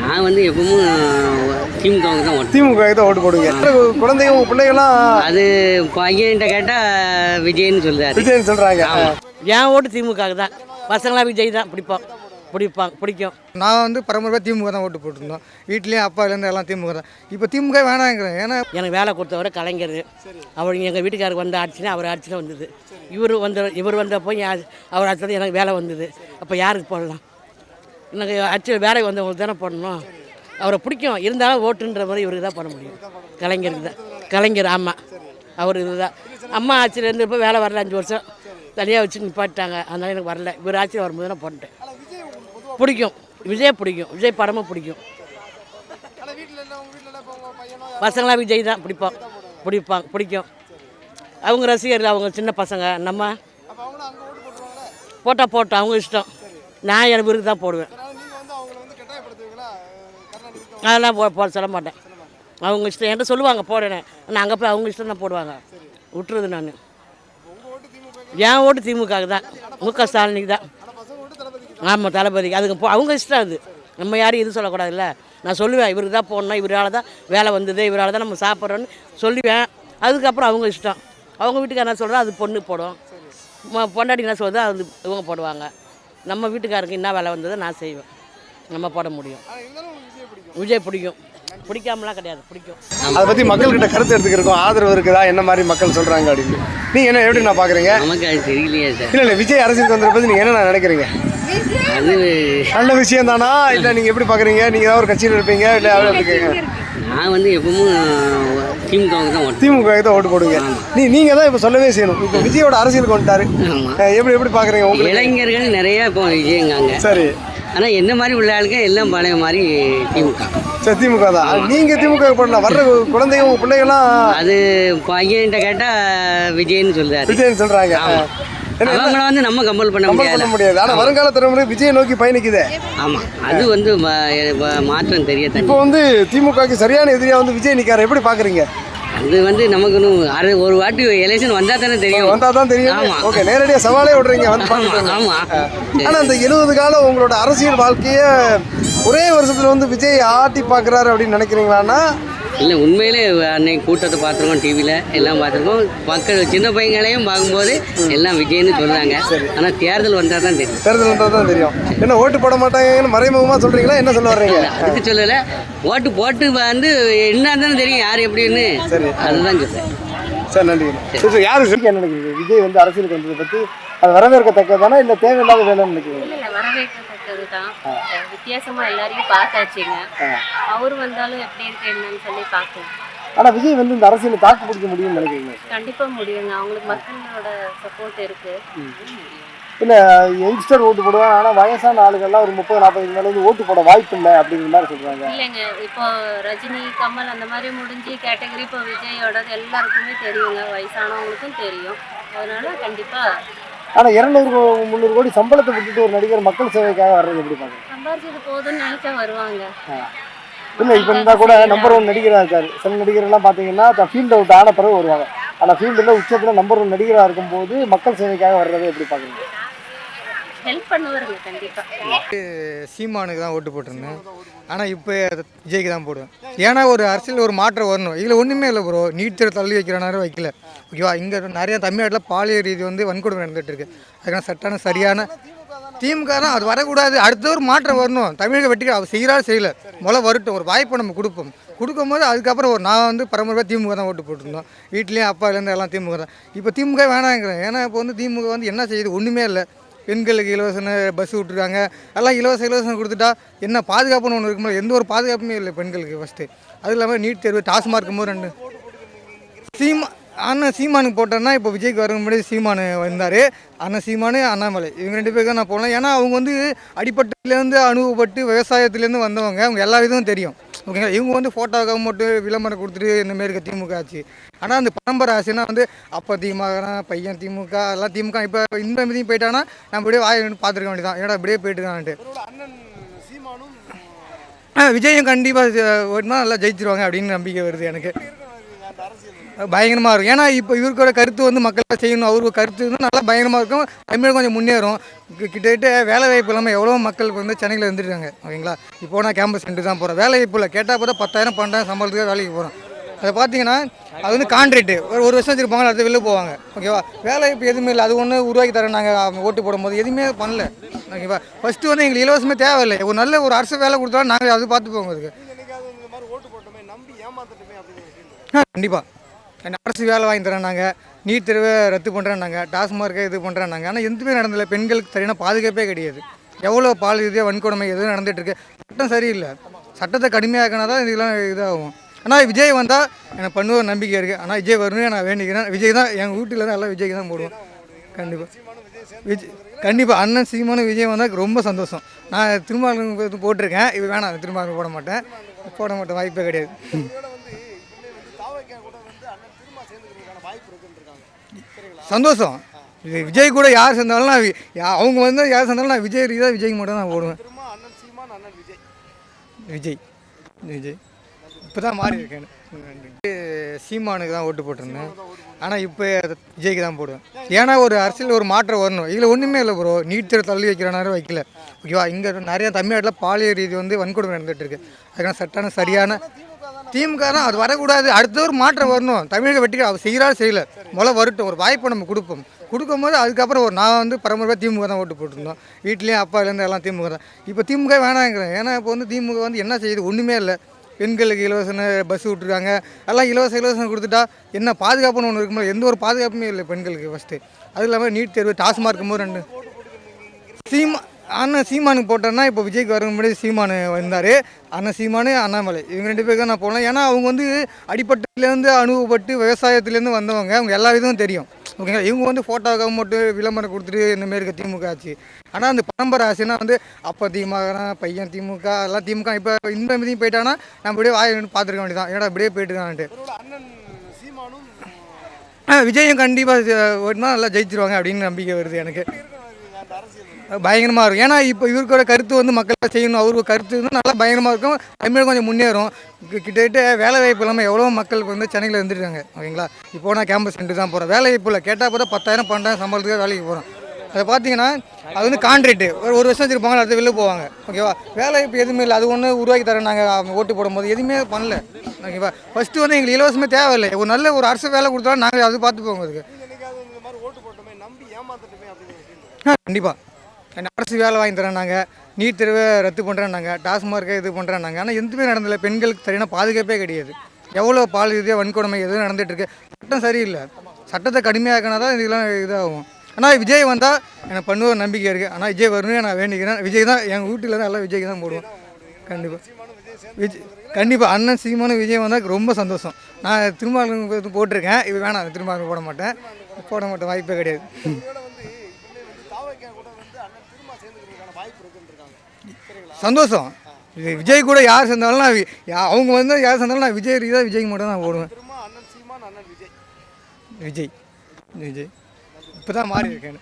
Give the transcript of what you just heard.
நான் வந்து எப்பவும் திமுகவுக்கு தான் ஓட்டு. திமுக தான் ஓட்டு போடுங்க. குழந்தைங்க பிள்ளைகள்லாம் அது பையன்கிட்ட கேட்டால் விஜய்னு சொல்கிறாரு. விஜய்னு சொல்கிறாங்க. என் ஓட்டு திமுக தான். பசங்களாம் விஜய் தான் பிடிக்கும். நான் வந்து பரம்பரை திமுக தான் ஓட்டு போட்டிருந்தோம். வீட்லேயும் அப்பாலேருந்து எல்லாம் திமுக தான். இப்போ திமுக வேணாங்கிறேன். ஏன்னா எனக்கு வேலை கொடுத்தவரை கலைஞர். அவர் எங்கள் வீட்டுக்காருக்கு வந்த ஆட்சினா அவர் ஆட்சி தான் வந்தது. இவர் வந்தப்போ அவர் ஆட்சி தான் எனக்கு வேலை வந்தது. அப்போ யாருக்கு போடலாம்? எனக்கு ஆட்சியில் வேலை வந்தவங்களுக்கு தானே போடணும். அவரை பிடிக்கும், இருந்தாலும் ஓட்டுன்ற மாதிரி இவருக்கு தான் போட முடியும். கலைஞருக்கு தான். கலைஞர் ஆமாம், அவர் இதுதான். அம்மா ஆட்சியில் இருந்தப்போ வேலை வரல, 5 வருஷம் தனியாக வச்சு நிப்பாட்டாங்க. அதனால் எனக்கு வரல. இவர் ஆட்சியில் வரும்போது நான் போட்டேன். பிடிக்கும், விஜய் பிடிக்கும், விஜய் படமும் பிடிக்கும். பசங்களாம் விஜய் தான் பிடிக்கும். அவங்க ரசிகர்கள், அவங்க சின்ன பசங்க. நம்ம போட்டோம், அவங்க இஷ்டம். நான் எனக்கு விருக்கு தான் போடுவேன். அதெல்லாம் போட சொல்ல மாட்டேன். அவங்க இஷ்டம். என்கிட்ட சொல்லுவாங்க போடுறேன். நான் அங்கே போய் அவங்க இஷ்டம் தான் போடுவாங்க. விட்டுறது நான். என் ஓட்டு திமுக தான். முக ஸ்டாலினுக்கு தான். ஆமாம், தளபதிக்கு. அதுக்கு அவங்க இஷ்டம். அது நம்ம யாரும் இது சொல்லக்கூடாதுல்ல. நான் சொல்லுவேன் இவருக்கு தான் போடணும், இவரால் தான் வேலை வந்தது, இவரால் தான் நம்ம சாப்பிட்றோன்னு சொல்லுவேன். அதுக்கப்புறம் அவங்க இஷ்டம். அவங்க வீட்டுக்கார என்ன சொல்கிறா அது பொண்ணு போடும். பொண்டாட்டி என்ன சொல்கிறதோ அது இவங்க போடுவாங்க. நம்ம வீட்டுக்காருக்கு என்ன வேலை வந்ததோ நான் செய்வேன். நம்ம போட முடியும். விஜய் பிடிக்கும், பிடிக்காமலாம் கிடையாது, பிடிக்கும். அதை பற்றி மக்கள்கிட்ட கருத்து எடுத்துக்கிறோம். ஆதரவு இருக்குதா, என்ன மாதிரி மக்கள் சொல்கிறாங்க அப்படின்னு நீங்கள் என்ன எப்படி நான் பார்க்குறீங்க? நமக்கு அது தெரியலையே சார். இல்லை விஜய் அரசியலுக்கு வந்ததை பற்றி நீங்கள் என்ன நினைக்கிறீங்க? அது நல்ல விஷயம் தானா? இல்லை நீங்கள் எப்படி பார்க்குறீங்க? நீங்கள் ஏதாவது ஒரு கட்சியில் இருப்பீங்க, இல்லை இருக்கீங்க? நான் வந்து எப்பவும் திமுகவுக்கு தான் ஓட்டு. திமுக தான் ஓட்டு போடுங்க. நீங்கள் தான் இப்போ சொல்லவே செய்யணும். இப்போ விஜயோட அரசியலுக்கு வந்துட்டாரு. எப்படி பார்க்குறீங்க? உங்களுக்கு இளைஞர்கள் நிறையா இப்போ விஜயங்காங்க. சரி. ஆனால் என்ன மாதிரி உள்ள ஆளுங்க எல்லாம் பழைய மாதிரி திமுக. சரி, திமுக தான். நீங்கள் திமுக போடலாம். வர்ற குழந்தைங்க உங்கள் பிள்ளைகள்லாம் அது பையன்கிட்ட கேட்டால் விஜய்னு சொல்கிறாரு. விஜய்னு சொல்கிறாங்க. அவங்கள வந்து நம்ம கம்பல் பண்ண முடியாது. ஆனால் வருங்கால தலைமுறை விஜய் நோக்கி பயணிக்குது. ஆமாம், அது வந்து மாற்றம் தெரிய. இப்போ வந்து திமுகவுக்கு சரியான எதிரியாக வந்து விஜய் நிற்காரு. எப்படி பார்க்குறீங்க? அது வந்து நமக்கு ஒரு வாட்டி எலெக்ஷன் வந்தால் தானே தெரியும். வந்தால் தான் தெரியும். ஓகே, நேரடியாக சவாலே விடுறீங்க வந்து பார்த்துட்டு. ஆமாம். ஆனால் அந்த 70 காலம் உங்களோட அரசியல் வாழ்க்கையை ஒரே வருஷத்தில் வந்து விஜய் ஆட்டி பார்க்குறாரு அப்படின்னு நினைக்கிறீங்களான்னா? இல்லை, உண்மையிலே அன்னைக்கு கூட்டத்தை பார்த்துருக்கோம், டிவியில் எல்லாம் பார்த்துருக்கோம். மக்கள் சின்ன பையங்களையும் பார்க்கும்போது எல்லாம் விஜய்னு சொல்கிறாங்க. ஆனால் தேர்தல் வந்தால் தான் தெரியும். தேர்தல் வந்தால் தான் தெரியும். என்ன ஓட்டு போட மாட்டாங்கன்னு மறைமுகமாக சொல்கிறீங்களா? என்ன சொல்ல வர்றீங்க? அதுக்கு சொல்லலை, ஓட்டு போட்டு வந்து என்ன தானே தெரியும் யார் எப்படின்னு. சரி, அதுதான் சொல்கிறேன். சார் நன்றி. சரி, யார் என்ன நினைக்கிறீங்க? விஜய் வந்து அரசியலுக்கு வந்ததை பற்றி அது வரவேற்கத்தக்கதானா இல்லை தேவையில்லாத வேலைன்னு நினைக்கிறீங்க? இல்லை, வரவேற்கத்தக்கது தான். வித்தியாசமாக எல்லாரையும் பார்த்தாச்சுங்க. அவர் வந்தாலும் எப்படி இருக்கு என்னன்னு சொல்லி பார்க்கலாம். ஆனால் விஜய் வந்து இந்த அரசியலை தாக்கு பிடிக்க முடியும்னு நினைக்கிறீங்க? கண்டிப்பாக முடியுங்க. அவங்களுக்கு மக்களோட சப்போர்ட் இருக்கு. இல்லை, யங்ஸ்டர் ஓட்டு போடுவாங்க. ஆனால் வயசான ஆளுகள்லாம் ஒரு 30-40 மேலே வந்து ஓட்டு போட வாய்ப்பு இல்லை அப்படிங்கிற மாதிரி சொல்கிறாங்க. இல்லைங்க, இப்போ ரஜினி, கமல் அந்த மாதிரி முடிஞ்சு கேட்டகரி இப்போ விஜயோடது எல்லாருக்குமே தெரியுங்க. வயசானவங்களுக்கும் தெரியும். அதனால கண்டிப்பாக. ஆனால் 200-300 கோடி சம்பளத்தை விட்டுட்டு ஒரு நடிகர் மக்கள் சேவைக்காக வர்றது எப்படி பார்க்குறேன்? சம்பாரிச்சது போதுன்னு நினைச்சா வருவாங்க. இல்லை, இப்போ இருந்தால் கூட நம்பர் 1 நடிகராக இருக்காரு. சில நடிகர்லாம் பார்த்தீங்கன்னா ஃபீல்ட் அவுட் ஆன பிறகு வருவாங்க. ஆனால் ஃபீல்டில் உச்சத்தில் நம்பர் 1 நடிகராக இருக்கும்போது மக்கள் சேவைக்காக வர்றதை எப்படி பார்க்குறீங்க? ஹெல்ப் பண்ணுவாருங்க கண்டிப்பாக. சீமானுக்கு தான் ஓட்டு போட்டிருந்தேன். ஆனால் இப்போ விஜய்க்கு தான் போடுவேன். ஏன்னா ஒரு அரசியல் ஒரு மாற்றம் வரணும். இதில் ஒன்றுமே இல்லை ப்ரோ. நீட் தேர்வு தள்ளி வைக்கிற நேரம் வைக்கல. ஓகேவா? இங்கே நிறைய தமிழ்நாட்டில் பாலியல் ரீதி வந்து வன்கொடுமை நடந்துகிட்டு இருக்கு. அதுக்கான சட்டான சரியான திமுக தான். அது வரக்கூடாது. அடுத்த ஒரு மாற்றம் வரணும். தமிழக வெற்றி அவர் செய்யலை. முதல்ல வரட்டும், ஒரு வாய்ப்பை நம்ம கொடுக்கும்போது அதுக்கப்புறம் நான் வந்து பரம்பரை திமுக தான் ஓட்டு போட்டிருந்தோம். வீட்லேயும் அப்பாலேருந்து எல்லாம் திமுக தான். இப்போ திமுக வேணாங்கிறேன். ஏன்னா இப்போ வந்து திமுக வந்து என்ன செய்யுது? ஒன்றுமே இல்லை. பெண்களுக்கு இலவச பஸ் விட்டுருக்காங்க. எல்லாம் இலவசம் கொடுத்துட்டா என்ன பாதுகாப்புன்னு ஒன்று இருக்கும்போது எந்த ஒரு பாதுகாப்புமே இல்லை பெண்களுக்கு ஃபஸ்ட்டு. அது இல்லாமல் நீட் தேர்வு டாஸ்மார்க் போது 2 அண்ணன் சீமானுக்கு போட்டேன்னா இப்போ விஜய்க்கு வர முன்னாடி சீமானு வந்தார். அண்ணன் சீமானு, அண்ணாமலை, இவங்க 2 பேருக்கு தான் நான் போனேன். ஏன்னா அவங்க வந்து அடிப்பட்டத்துலேருந்து அனுபவப்பட்டு விவசாயத்துலேருந்து வந்தவங்க. அவங்க எல்லா விதமும் தெரியும். ஓகேங்களா? இவங்க வந்து ஃபோட்டோக்காக மட்டும் விளம்பரம் கொடுத்துட்டு இந்தமாரி இருக்க திமுக ஆச்சு. ஆனால் அந்த பரம்பரை ஆசைன்னா வந்து அப்போ திமுக, பையன் திமுக, எல்லாம் திமுக. இப்போ இந்த மீதியும் போயிட்டானா நம்ம இப்படியே வாயை பார்த்துருக்க வேண்டியதான். ஏன்னா இப்படியே போயிட்டுருக்கான்ட்டு. விஜயும் கண்டிப்பாக ஓட்டினா நல்லா ஜெயிச்சிருவாங்க அப்படின்னு நம்பிக்கை வருது எனக்கு. பயங்கரமாக இருக்கும். ஏன்னா இப்போ இவருக்கோட கருத்து வந்து மக்கள் செய்யணும், அவருக்கு கருத்து வந்து நல்லா பயங்கரமாக இருக்கும். தமிழ் கொஞ்சம் முன்னேறும். கிட்டத்தட்ட வேலை வாய்ப்பு இல்லாமல் எவ்வளோ மக்கள் வந்து சென்னையில் இருந்துருக்காங்க. ஓகேங்களா, இப்போ நான் கேம்பஸ் சென்டர் தான் போகிறேன். வேலை வாய்ப்பு இல்லை, கேட்டால் பார்த்தா 10,000 12,000 சம்பளத்துக்கு வேலைக்கு போகிறோம். அதை பார்த்தீங்கன்னா அது வந்து கான்ட்ராக்ட் ஒரு வருஷம் வச்சுருப்பாங்க, அடுத்து வெளில போவாங்க. ஓகேவா, வேலை வாய்ப்பு எதுவுமே இல்லை. அது ஒன்று உருவாக்கி தரேன். நாங்கள் ஓட்டு போடும்போது எதுவுமே பண்ணல. ஓகேவா, ஃபஸ்ட்டு வந்து எங்களுக்கு இலவசமே தேவையில்லை. ஒரு நல்ல ஒரு அரசு வேலை கொடுத்தாலும் நாங்கள் அது பார்த்து போவோம். அதுக்கு கண்டிப்பாக அரசு வேலை வாங்கி தரேன், நாங்கள் நீட் தேர்வை ரத்து பண்ணுறேன், நாங்கள் டாஸ்மார்க்கை இது பண்ணுறேன் நாங்கள். ஆனால் எதுவுமே நடந்ததில்லை. பெண்களுக்கு சரியான பாதுகாப்பே கிடையாது. எவ்வளோ பால் ரீதியாக வன்கொடுமை எதுவும் நடந்துகிட்ருக்கு. சட்டம் சரியில்லை. சட்டத்தை கடுமையாக்கினா தான் இதெல்லாம் இதாகும். ஆனால் விஜய் வந்தால் எனக்கு பண்ணுவ நம்பிக்கை இருக்குது. ஆனால் விஜய் வரணும்னு நான் வேண்டிக்கிறேன். விஜய் தான் எங்கள் வீட்டில் தான் எல்லாம் விஜய்க்கு தான் போடுவோம். கண்டிப்பாக கண்டிப்பாக அண்ணன் சீமானும் விஜய் வந்தால் ரொம்ப சந்தோஷம். நான் திருமாவளவன் போட்டிருக்கேன். இப்போ வேணாம், திருமாவளவன் போட மாட்டேன். வாய்ப்பே கிடையாது. சந்தோஷம். இது விஜய் கூட யார் சேர்ந்தாலும் அவங்க வந்து யார் சேர்ந்தாலும் நான் விஜய் தான், விஜய்க்கு மட்டும் தான் போடுவேன். விஜய் விஜய் இப்போ தான் மாறி இருக்கேன். சீமானுக்கு தான் ஓட்டு போட்டிருந்தேன். ஆனால் இப்போ விஜய்க்கு தான் போடுவேன். ஏன்னா ஒரு அரசியல் ஒரு மாற்றம் வரணும். இதில் ஒன்றுமே இல்லை ப்ரோ. நீட் தேர்வு தள்ளி வைக்கிறனாலும் வைக்கல. ஓகேவா, இங்கே நிறையா தமிழ்நாட்டில் பாலியல் ரீதி வந்து வன்கொடுமை நடந்துகிட்ருக்கு. அதுக்கான சட்டான சரியான திமுக தான். அது வரக்கூடாது. அடுத்த ஒரு மாற்றம் வரணும். தமிழக வெற்றி அவர் செய்கிறாலும் செய்யலை, வரட்டும். ஒரு வாய்ப்பை நம்ம கொடுக்கும்போது அதுக்கப்புறம் நான் வந்து பரம்பரையாக திமுக தான் ஓட்டு போட்டிருந்தோம். வீட்லேயும் அப்பாலேருந்து எல்லாம் திமுக தான். இப்போ திமுக வேணாங்கிறேன். ஏன்னா இப்போ வந்து திமுக வந்து என்ன செய்யுது, ஒன்றுமே இல்லை. பெண்களுக்கு இலவச பஸ் விட்ருக்காங்க, எல்லாம் இலவசம் கொடுத்துட்டா என்ன பாதுகாப்புன்னு ஒன்று இருக்கும்போது எந்த ஒரு பாதுகாப்புமே இல்லை பெண்களுக்கு ஃபஸ்ட்டு. அது இல்லாமல் நீட் தேர்வு டாஸ்மார்க்கும் போது 2 அண்ணன் சீமானுக்கு போட்டேன்னா இப்போ விஜய்க்கு வர முன்னாடி சீமானு வந்தார். அண்ணன் சீமானு அண்ணாமலை இவங்க 2 பேருக்கு தான் நான் போனேன். ஏன்னா அவங்க வந்து அடிப்பட்டத்துலேருந்து அனுபவப்பட்டு விவசாயத்துலேருந்து வந்தவங்க. அவங்க எல்லா இதுவும் தெரியும். ஓகேங்களா, இவங்க வந்து ஃபோட்டோக்காக மட்டும் விளம்பரம் கொடுத்துட்டு இந்தமாரி இருக்க திமுக ஆச்சு. ஆனால் அந்த பரம்பரை ஆச்சுன்னா வந்து அப்போ திமுக பையன் திமுக எல்லாம் திமுக. இப்போ இந்த மீதியும் போயிட்டான்னா நம்ம இப்படியே வாயை பார்த்துருக்க வேண்டியதான். ஏன்னா இப்படியே போயிட்டுருக்கான்ட்டு. விஜயும் கண்டிப்பாக ஓட்டுனா நல்லா ஜெயிச்சிருவாங்க அப்படின்னு நம்பிக்கை வருது எனக்கு. பயங்கரமாக இருக்கும். ஏன்னா இப்போ இவருக்கோட கருத்து வந்து மக்கள் செய்யணும், அவருக்கு கருத்து வந்து நல்லா பயங்கரமாக இருக்கும். தமிழ் கொஞ்சம் முன்னேறும். கிட்டத்தட்ட வேலை வாய்ப்பு இல்லாமல் எவ்வளோ மக்கள் வந்து சென்னையில் இருந்துருக்காங்க. ஓகேங்களா, இப்போ நான் கேம்பஸ் சென்டர் தான் போகிறேன். வேலை வாய்ப்பு இல்லை, கேட்டால் பார்த்தா 10,000 12,000 சம்பளத்துக்கு வேலைக்கு போகிறோம். அதை பார்த்தீங்கன்னா அது வந்து கான்ட்ராக்ட் ஒரு வருஷம் வச்சுருப்பாங்க, அடுத்து வெளில போவாங்க. ஓகேவா, வேலை வாய்ப்பு எதுவுமே இல்லை. அது ஒன்று உருவாக்கி தரேன். நாங்கள் ஓட்டு போடும்போது எதுவுமே பண்ணல. ஓகேவா, ஃபஸ்ட்டு வந்து எங்களுக்கு இலவசமே தேவையில்லை. ஒரு நல்ல ஒரு அரசு வேலை கொடுத்தாலும் நாங்கள் அது பார்த்து போவோம். அதுக்கு கண்டிப்பாக அரசு வேலை வாங்கி தரேன், நாங்கள் நீட் தேர்வை ரத்து பண்ணுறேன், நாங்கள் டாஸ்மார்க்கை இது பண்ணுறேன் நாங்கள். ஆனால் எதுவுமே நடந்ததில்லை. பெண்களுக்கு சரியான பாதுகாப்பே கிடையாது. எவ்வளோ பால் ரீதியாக வன்கொடுமை எதுவும் நடந்துகிட்ருக்கு. சட்டம் சரியில்லை. சட்டத்தை கடுமையாக்கினா தான் இதெல்லாம் இதாகும். ஆனால் விஜய் வந்தால் எனக்கு பண்ணுவ நம்பிக்கை இருக்குது. ஆனால் விஜய் வரணும்னு நான் வேண்டிக்கிறேன். விஜய் தான் எங்கள் வீட்டில் தான் எல்லாம் விஜய்க்கு தான் போடுவோம். கண்டிப்பாக அண்ணன் சீமானும் விஜய் வந்தால் ரொம்ப சந்தோஷம். நான் திருமாவளவன் போட்டிருக்கேன். இப்போ வேணாம், திருமாவளவன் போட மாட்டேன். வாய்ப்பே கிடையாது. சந்தோஷம். இது விஜய் கூட யார் சேர்ந்தாலும் அவங்க வந்து யார் சேர்ந்தாலும் நான் விஜய் தான், விஜய்க்கு மட்டும் தான் போடுவேன். விஜய் இப்போ தான் மாறி இருக்கேன்.